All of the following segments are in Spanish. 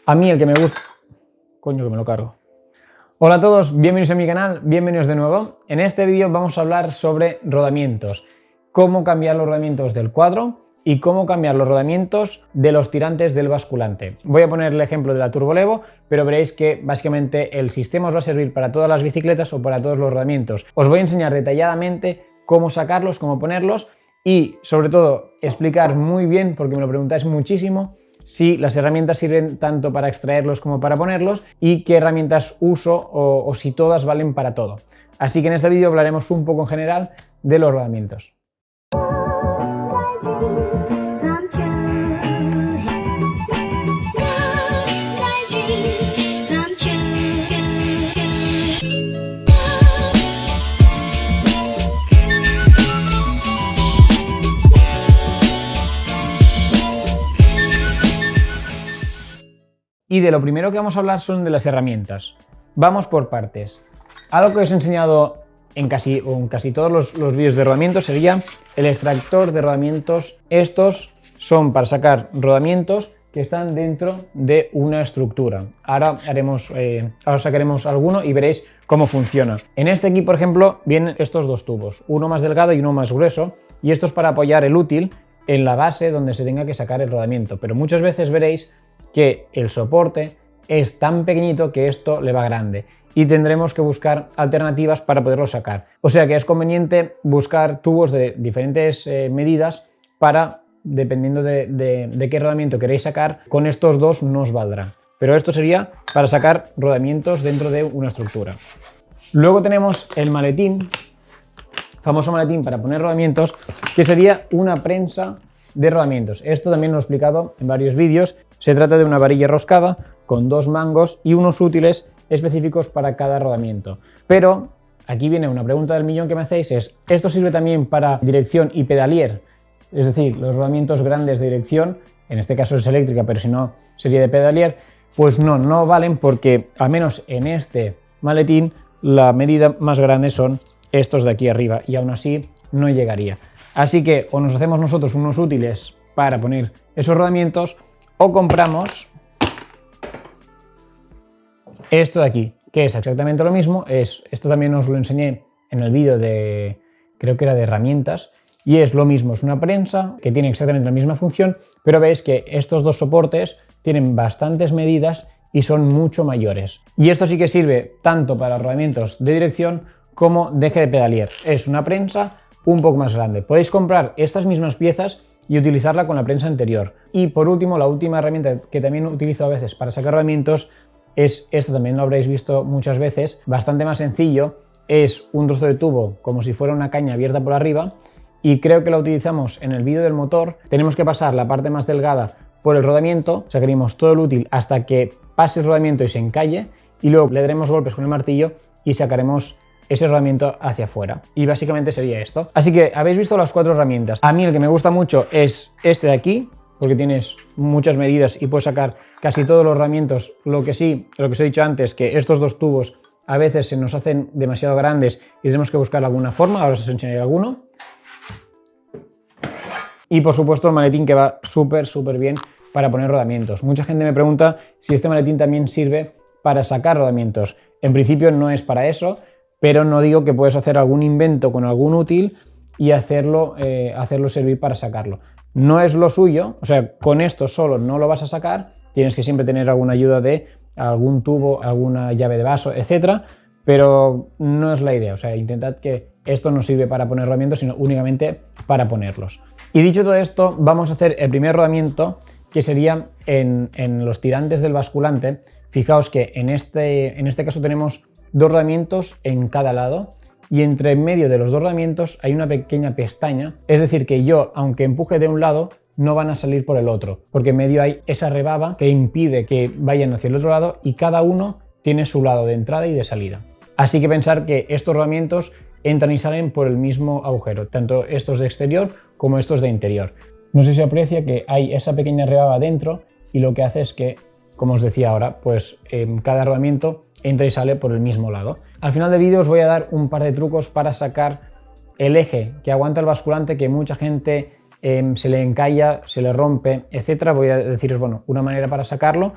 A mí el que me gusta... Coño, que me lo cargo. Hola a todos, bienvenidos a mi canal, bienvenidos de nuevo. En este vídeo vamos a hablar sobre rodamientos, cómo cambiar los rodamientos del cuadro y cómo cambiar los rodamientos de los tirantes del basculante. Voy a poner el ejemplo de la Turbolevo, pero veréis que básicamente el sistema os va a servir para todas las bicicletas o para todos los rodamientos. Os voy a enseñar detalladamente cómo sacarlos, cómo ponerlos y sobre todo explicar muy bien, porque me lo preguntáis muchísimo, si las herramientas sirven tanto para extraerlos como para ponerlos y qué herramientas uso o si todas valen para todo. Así que en este vídeo hablaremos un poco en general de los rodamientos. Y de lo primero que vamos a hablar son de las herramientas. Vamos por partes. Algo que os he enseñado en casi todos los vídeos de rodamientos sería el extractor de rodamientos. Estos son para sacar rodamientos que están dentro de una estructura. Ahora sacaremos alguno y veréis cómo funciona. En este aquí, por ejemplo, vienen estos dos tubos, uno más delgado y uno más grueso, y esto es para apoyar el útil en la base donde se tenga que sacar el rodamiento. Pero muchas veces veréis que el soporte es tan pequeñito que esto le va grande y tendremos que buscar alternativas para poderlo sacar. O sea que es conveniente buscar tubos de diferentes medidas para, dependiendo de qué rodamiento queréis sacar, con estos dos no os valdrá. Pero esto sería para sacar rodamientos dentro de una estructura. Luego tenemos el maletín, famoso maletín para poner rodamientos, que sería una prensa de rodamientos. Esto también lo he explicado en varios vídeos. Se trata de una varilla roscada con dos mangos y unos útiles específicos para cada rodamiento. Pero aquí viene una pregunta del millón que me hacéis, es ¿esto sirve también para dirección y pedalier? Es decir, los rodamientos grandes de dirección, en este caso es eléctrica, pero si no sería de pedalier. Pues no valen, porque al menos en este maletín la medida más grande son estos de aquí arriba y aún así no llegaría. Así que o nos hacemos nosotros unos útiles para poner esos rodamientos o compramos esto de aquí, que es exactamente lo mismo. Esto también os lo enseñé en el vídeo de, creo que era de herramientas, y es lo mismo, es una prensa que tiene exactamente la misma función, pero veis que estos dos soportes tienen bastantes medidas y son mucho mayores. Y esto sí que sirve tanto para rodamientos de dirección como de eje de pedalier. Es una prensa un poco más grande. Podéis comprar estas mismas piezas y utilizarla con la prensa anterior. Y por último, la última herramienta que también utilizo a veces para sacar rodamientos es esto, también lo habréis visto muchas veces, bastante más sencillo. Es un trozo de tubo como si fuera una caña abierta por arriba y creo que la utilizamos en el vídeo del motor. Tenemos que pasar la parte más delgada por el rodamiento, sacaremos todo el útil hasta que pase el rodamiento y se encalle y luego le daremos golpes con el martillo y sacaremos ese rodamiento hacia afuera. Y básicamente sería esto. Así que habéis visto las cuatro herramientas. A mí el que me gusta mucho es este de aquí, porque tienes muchas medidas y puedes sacar casi todos los rodamientos. Lo que os he dicho antes, que estos dos tubos a veces se nos hacen demasiado grandes y tenemos que buscar alguna forma. Ahora os enseñaré alguno. Y por supuesto el maletín, que va súper bien para poner rodamientos. Mucha gente me pregunta si este maletín también sirve para sacar rodamientos. En principio no es para eso, pero no digo que puedes hacer algún invento con algún útil y hacerlo servir para sacarlo. No es lo suyo, o sea, con esto solo no lo vas a sacar, tienes que siempre tener alguna ayuda de algún tubo, alguna llave de vaso, etcétera, pero no es la idea. O sea, intentad que esto no sirve para poner rodamientos, sino únicamente para ponerlos. Y dicho todo esto, vamos a hacer el primer rodamiento, que sería en los tirantes del basculante. Fijaos que en este caso tenemos dos rodamientos en cada lado y entre medio de los dos rodamientos hay una pequeña pestaña, es decir que yo, aunque empuje de un lado, no van a salir por el otro, porque en medio hay esa rebaba que impide que vayan hacia el otro lado y cada uno tiene su lado de entrada y de salida. Así que pensar que estos rodamientos entran y salen por el mismo agujero, tanto estos de exterior como estos de interior. No sé si aprecia que hay esa pequeña rebaba dentro y lo que hace es que, como os decía ahora, pues cada rodamiento entra y sale por el mismo lado. Al final del vídeo os voy a dar un par de trucos para sacar el eje que aguanta el basculante, que mucha gente se le encalla, se le rompe, etcétera. Voy a deciros, bueno, una manera para sacarlo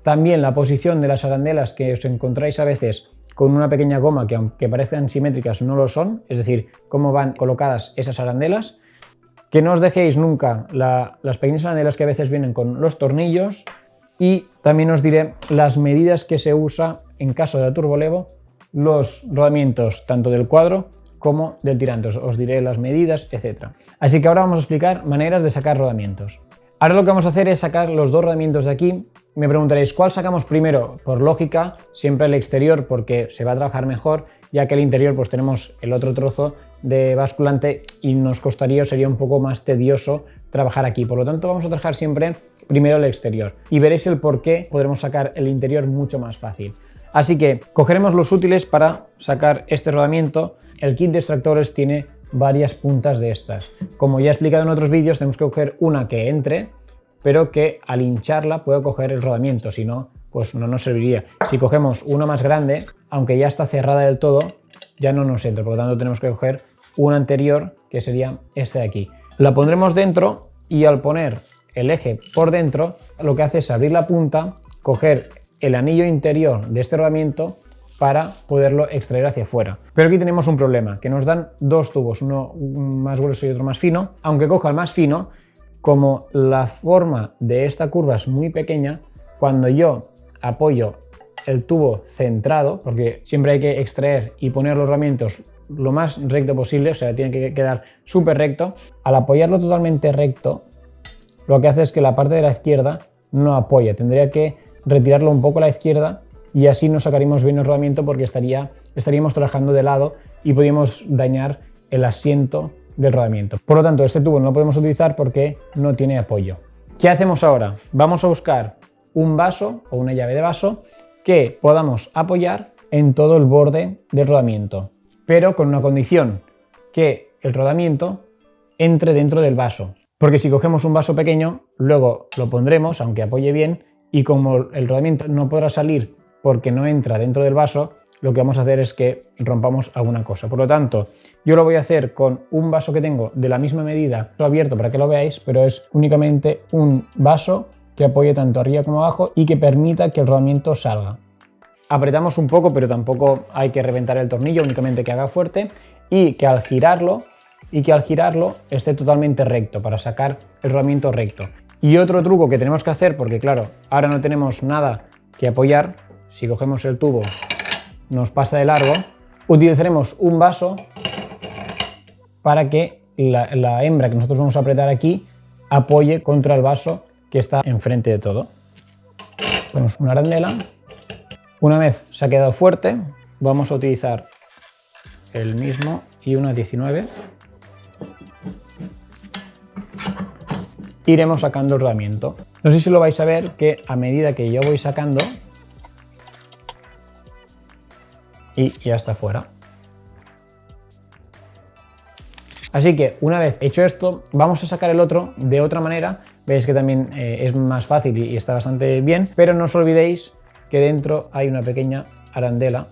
También la posición de las arandelas, que os encontráis a veces con una pequeña goma que aunque parezcan simétricas no lo son, es decir, cómo van colocadas esas arandelas. Que no os dejéis nunca las pequeñas arandelas que a veces vienen con los tornillos, y también os diré las medidas que se usa en caso de la Turbolevo, los rodamientos tanto del cuadro como del tirante. Os diré las medidas, etc. Así que ahora vamos a explicar maneras de sacar rodamientos. Ahora lo que vamos a hacer es sacar los dos rodamientos de aquí. Me preguntaréis, ¿cuál sacamos primero? Por lógica, siempre el exterior, porque se va a trabajar mejor, ya que el interior pues tenemos el otro trozo de basculante y nos costaría, sería un poco más tedioso trabajar aquí. Por lo tanto, vamos a trabajar siempre primero el exterior y veréis el por qué podremos sacar el interior mucho más fácil. Así que cogeremos los útiles para sacar este rodamiento. El kit de extractores tiene varias puntas de estas. Como ya he explicado en otros vídeos, tenemos que coger una que entre, pero que al hincharla pueda coger el rodamiento, si no, pues no nos serviría. Si cogemos una más grande, aunque ya está cerrada del todo, ya no nos entra, por lo tanto tenemos que coger una anterior, que sería esta de aquí. La pondremos dentro y al poner el eje por dentro, lo que hace es abrir la punta, coger el anillo interior de este rodamiento para poderlo extraer hacia afuera. Pero aquí tenemos un problema, que nos dan dos tubos, uno más grueso y otro más fino. Aunque coja el más fino, como la forma de esta curva es muy pequeña, cuando yo apoyo el tubo centrado, porque siempre hay que extraer y poner los rodamientos lo más recto posible, o sea, tiene que quedar súper recto. Al apoyarlo totalmente recto, lo que hace es que la parte de la izquierda no apoya. Tendría que retirarlo un poco a la izquierda y así no sacaríamos bien el rodamiento, porque estaríamos trabajando de lado y podríamos dañar el asiento del rodamiento. Por lo tanto, este tubo no lo podemos utilizar porque no tiene apoyo. ¿Qué hacemos ahora? Vamos a buscar un vaso o una llave de vaso que podamos apoyar en todo el borde del rodamiento, pero con una condición, que el rodamiento entre dentro del vaso, porque si cogemos un vaso pequeño, luego lo pondremos, aunque apoye bien, y como el rodamiento no podrá salir porque no entra dentro del vaso, lo que vamos a hacer es que rompamos alguna cosa. Por lo tanto, yo lo voy a hacer con un vaso que tengo de la misma medida, abierto para que lo veáis, pero es únicamente un vaso que apoye tanto arriba como abajo y que permita que el rodamiento salga. Apretamos un poco, pero tampoco hay que reventar el tornillo, únicamente que haga fuerte y que al girarlo esté totalmente recto, para sacar el rodamiento recto. Y otro truco que tenemos que hacer, porque claro, ahora no tenemos nada que apoyar, si cogemos el tubo nos pasa de largo, utilizaremos un vaso para que la hembra que nosotros vamos a apretar aquí apoye contra el vaso que está enfrente de todo. Ponemos una arandela. Una vez se ha quedado fuerte, vamos a utilizar el mismo y una 19. Iremos sacando el rodamiento. No sé si lo vais a ver, que a medida que yo voy sacando, y ya está fuera. Así que una vez hecho esto, vamos a sacar el otro de otra manera. Veis que también es más fácil y está bastante bien, pero no os olvidéis que dentro hay una pequeña arandela.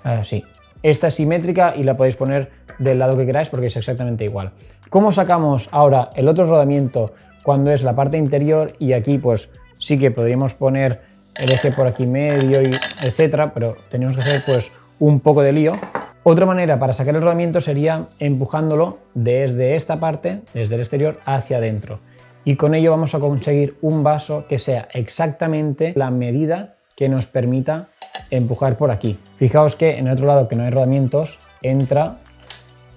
Así. Esta es simétrica y la podéis poner del lado que queráis porque es exactamente igual. ¿Cómo sacamos ahora el otro rodamiento cuando es la parte interior? Y aquí pues sí que podríamos poner el eje por aquí medio y etcétera, pero tenemos que hacer pues un poco de lío. Otra manera para sacar el rodamiento sería empujándolo desde esta parte, desde el exterior hacia adentro, y con ello vamos a conseguir un vaso que sea exactamente la medida que nos permita empujar por aquí. Fijaos que en el otro lado, que no hay rodamientos, entra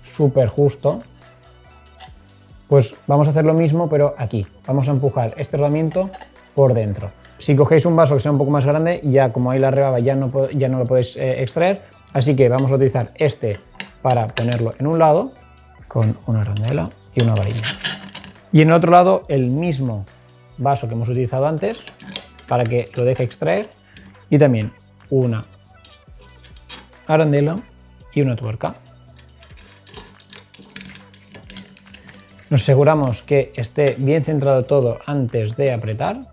súper justo. Pues vamos a hacer lo mismo, pero aquí vamos a empujar este rodamiento por dentro. Si cogéis un vaso que sea un poco más grande, ya como hay la rebaba ya no lo podéis extraer, así que vamos a utilizar este para ponerlo en un lado con una arandela y una varilla, y en el otro lado el mismo vaso que hemos utilizado antes para que lo deje extraer, y también una arandela y una tuerca. Nos aseguramos que esté bien centrado todo antes de apretar.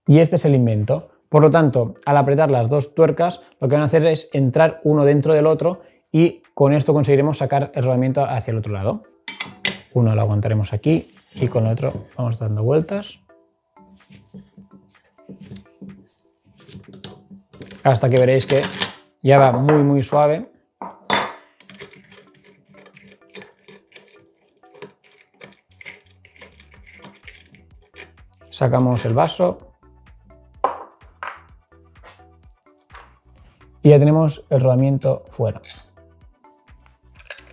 Y este es el invento. Por lo tanto, al apretar las dos tuercas, lo que van a hacer es entrar uno dentro del otro, y con esto conseguiremos sacar el rodamiento hacia el otro lado. Uno lo aguantaremos aquí y con el otro vamos dando vueltas hasta que veréis que ya va muy suave. Sacamos el vaso y ya tenemos el rodamiento fuera.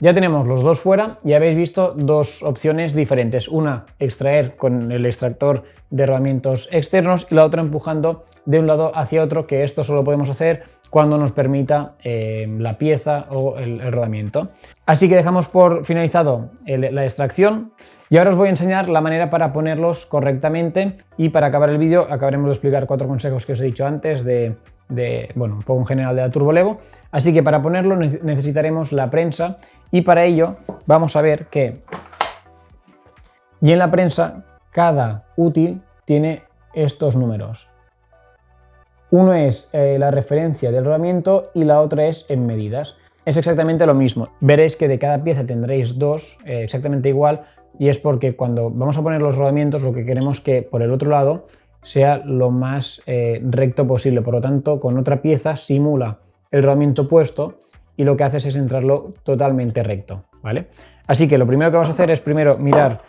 Ya tenemos los dos fuera y habéis visto dos opciones diferentes. Una, extraer con el extractor de rodamientos externos, y la otra empujando de un lado hacia otro, que esto solo podemos hacer cuando nos permita la pieza o el rodamiento. Así que dejamos por finalizado la extracción y ahora os voy a enseñar la manera para ponerlos correctamente, y para acabar el vídeo acabaremos de explicar 4 consejos que os he dicho antes bueno, un poco en general de la Turbolevo. Así que para ponerlo necesitaremos la prensa, y para ello vamos a ver que y en la prensa cada útil tiene estos números. Uno es la referencia del rodamiento y la otra es en medidas. Es exactamente lo mismo. Veréis que de cada pieza tendréis dos exactamente igual, y es porque cuando vamos a poner los rodamientos lo que queremos que por el otro lado sea lo más recto posible. Por lo tanto, con otra pieza simula el rodamiento puesto y lo que haces es entrarlo totalmente recto, ¿vale? Así que lo primero que vamos a hacer es primero mirar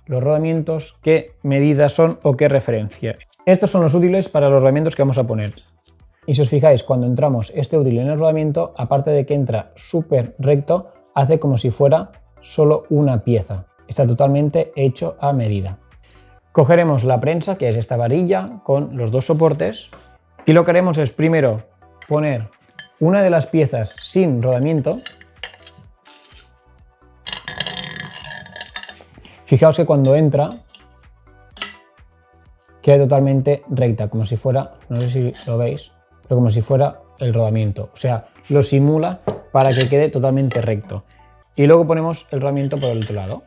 los rodamientos, qué medidas son o qué referencia. Estos son los útiles para los rodamientos que vamos a poner. Y si os fijáis, cuando entramos este útil en el rodamiento, aparte de que entra súper recto, hace como si fuera solo una pieza. Está totalmente hecho a medida. Cogeremos la prensa, que es esta varilla, con los dos soportes, y lo que haremos es primero poner una de las piezas sin rodamiento. Fijaos que cuando entra queda totalmente recta, como si fuera, no sé si lo veis, pero como si fuera el rodamiento. O sea, lo simula para que quede totalmente recto. Y luego ponemos el rodamiento por el otro lado.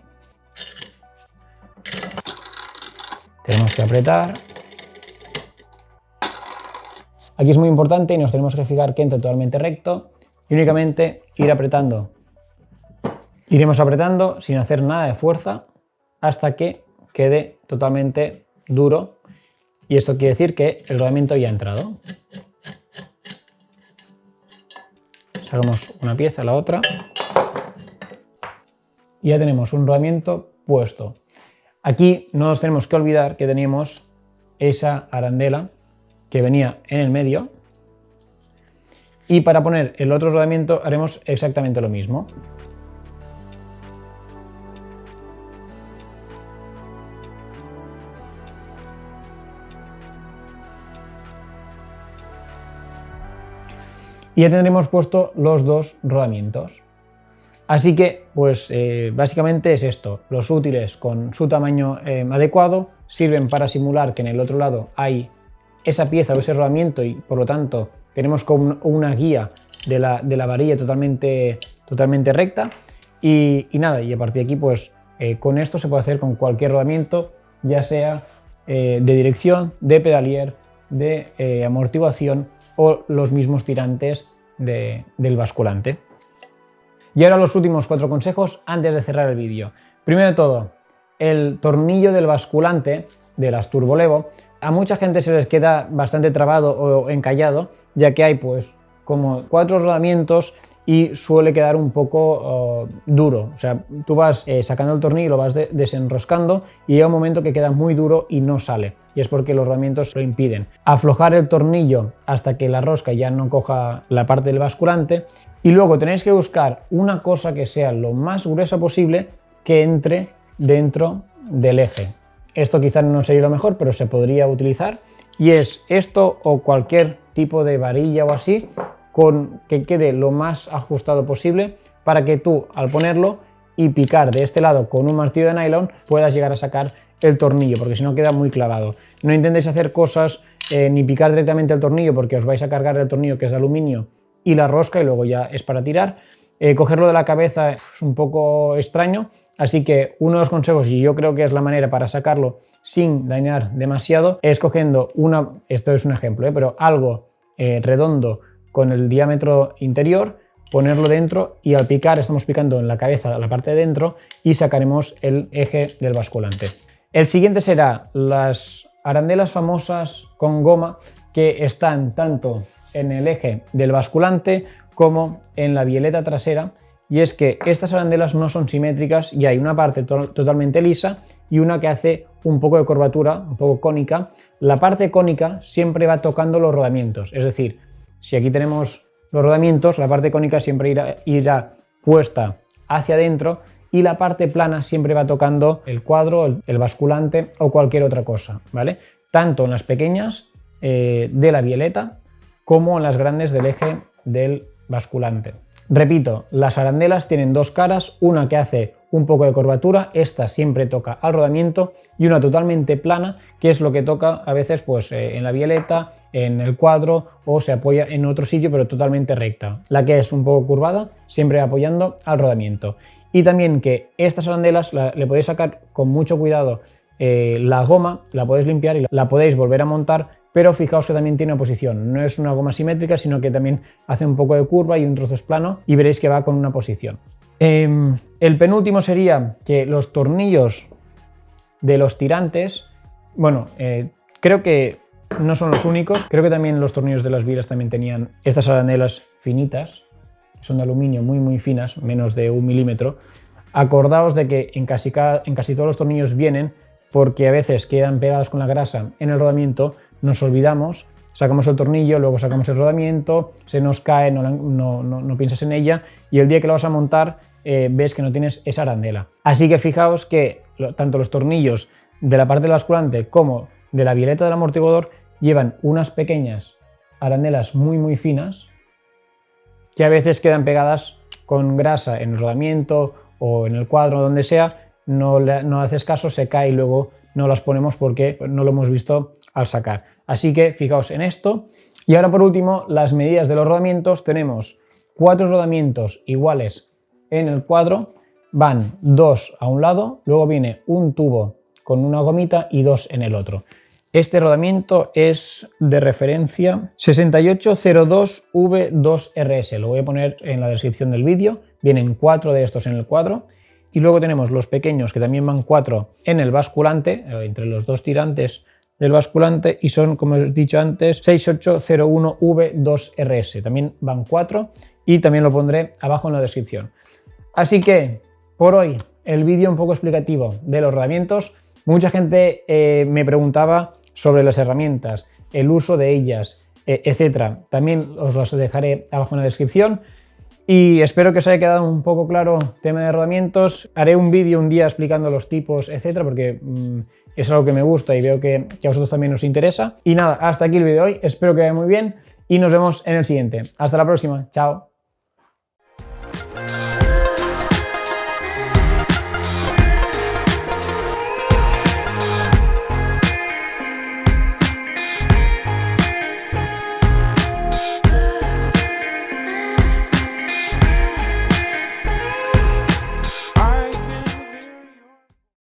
Tenemos que apretar. Aquí es muy importante y nos tenemos que fijar que entre totalmente recto, y únicamente ir apretando. Iremos apretando sin hacer nada de fuerza hasta que quede totalmente duro, y esto quiere decir que el rodamiento ya ha entrado. Sacamos una pieza, la otra, y ya tenemos un rodamiento puesto. Aquí no nos tenemos que olvidar que teníamos esa arandela que venía en el medio, y para poner el otro rodamiento haremos exactamente lo mismo. Y ya tendremos puesto los dos rodamientos. Así que, pues básicamente es esto. Los útiles con su tamaño adecuado sirven para simular que en el otro lado hay esa pieza o ese rodamiento, y por lo tanto tenemos como una guía de la varilla totalmente recta. Y nada, y a partir de aquí, pues con esto se puede hacer con cualquier rodamiento, ya sea de dirección, de pedalier, de amortiguación o los mismos tirantes del basculante. Y ahora los últimos 4 consejos antes de cerrar el vídeo. Primero de todo, el tornillo del basculante de las Turbolevo, a mucha gente se les queda bastante trabado o encallado, ya que hay pues como 4 rodamientos y suele quedar un poco duro. O sea, tú vas sacando el tornillo, lo vas desenroscando y llega un momento que queda muy duro y no sale. Y es porque los rodamientos lo impiden. Aflojar el tornillo hasta que la rosca ya no coja la parte del basculante. Y luego tenéis que buscar una cosa que sea lo más gruesa posible que entre dentro del eje. Esto quizás no sería lo mejor, pero se podría utilizar. Y es esto o cualquier tipo de varilla o así, con que quede lo más ajustado posible para que tú, al ponerlo y picar de este lado con un martillo de nylon, puedas llegar a sacar el tornillo, porque si no queda muy clavado. No intentéis hacer cosas ni picar directamente el tornillo, porque os vais a cargar el tornillo, que es de aluminio, y la rosca, y luego ya es para tirar. Cogerlo de la cabeza es un poco extraño, así que uno de los consejos, y yo creo que es la manera para sacarlo sin dañar demasiado, es cogiendo esto es un ejemplo, pero algo redondo con el diámetro interior, ponerlo dentro y al picar estamos picando en la cabeza, la parte de dentro, y sacaremos el eje del basculante. El siguiente será las arandelas famosas con goma que están tanto en el eje del basculante como en la bieleta trasera, y es que estas arandelas no son simétricas y hay una parte totalmente lisa y una que hace un poco de curvatura, un poco cónica. La parte cónica siempre va tocando los rodamientos, es decir, si aquí tenemos los rodamientos, la parte cónica siempre irá puesta hacia adentro y la parte plana siempre va tocando el cuadro, el basculante o cualquier otra cosa, ¿vale? Tanto en las pequeñas de la bieleta como en las grandes del eje del basculante. Repito, las arandelas tienen dos caras, una que hace un poco de curvatura, esta siempre toca al rodamiento, y una totalmente plana, que es lo que toca a veces pues, en la bieleta, en el cuadro, o se apoya en otro sitio pero totalmente recta. La que es un poco curvada siempre apoyando al rodamiento. Y también que estas arandelas le podéis sacar con mucho cuidado la goma, la podéis limpiar y la podéis volver a montar, pero fijaos que también tiene posición, no es una goma simétrica, sino que también hace un poco de curva y un trozo es plano, y veréis que va con una posición. El penúltimo sería que los tornillos de los tirantes, bueno, creo que no son los únicos, creo que también los tornillos de las bielas también tenían estas arandelas finitas, son de aluminio muy finas, menos de 1 milímetro. Acordaos de que en casi todos los tornillos vienen, porque a veces quedan pegados con la grasa en el rodamiento, nos olvidamos, sacamos el tornillo, luego sacamos el rodamiento, se nos cae, no piensas en ella, y el día que lo vas a montar ves que no tienes esa arandela. Así que fijaos que tanto los tornillos de la parte del basculante como de la bieleta del amortiguador llevan unas pequeñas arandelas muy finas que a veces quedan pegadas con grasa en el rodamiento o en el cuadro, donde sea, no haces caso, se cae y luego no las ponemos porque no lo hemos visto al sacar. Así que fijaos en esto. Y ahora por último, las medidas de los rodamientos. Tenemos 4 rodamientos iguales en el cuadro, van 2 a un lado, luego viene un tubo con una gomita y 2 en el otro. Este rodamiento es de referencia 6802V2RS, lo voy a poner en la descripción del vídeo. Vienen 4 de estos en el cuadro. Y luego tenemos los pequeños que también van 4 en el basculante, entre los dos tirantes del basculante, y son, como os he dicho antes, 6801V2RS. También van 4 y también lo pondré abajo en la descripción. Así que, por hoy, el vídeo un poco explicativo de los rodamientos. Mucha gente me preguntaba sobre las herramientas, el uso de ellas, etc. También os los dejaré abajo en la descripción. Y espero que os haya quedado un poco claro el tema de rodamientos. Haré un vídeo un día explicando los tipos, etcétera, porque es algo que me gusta y veo que a vosotros también os interesa. Y nada, hasta aquí el vídeo de hoy. Espero que vaya muy bien y nos vemos en el siguiente. Hasta la próxima. Chao.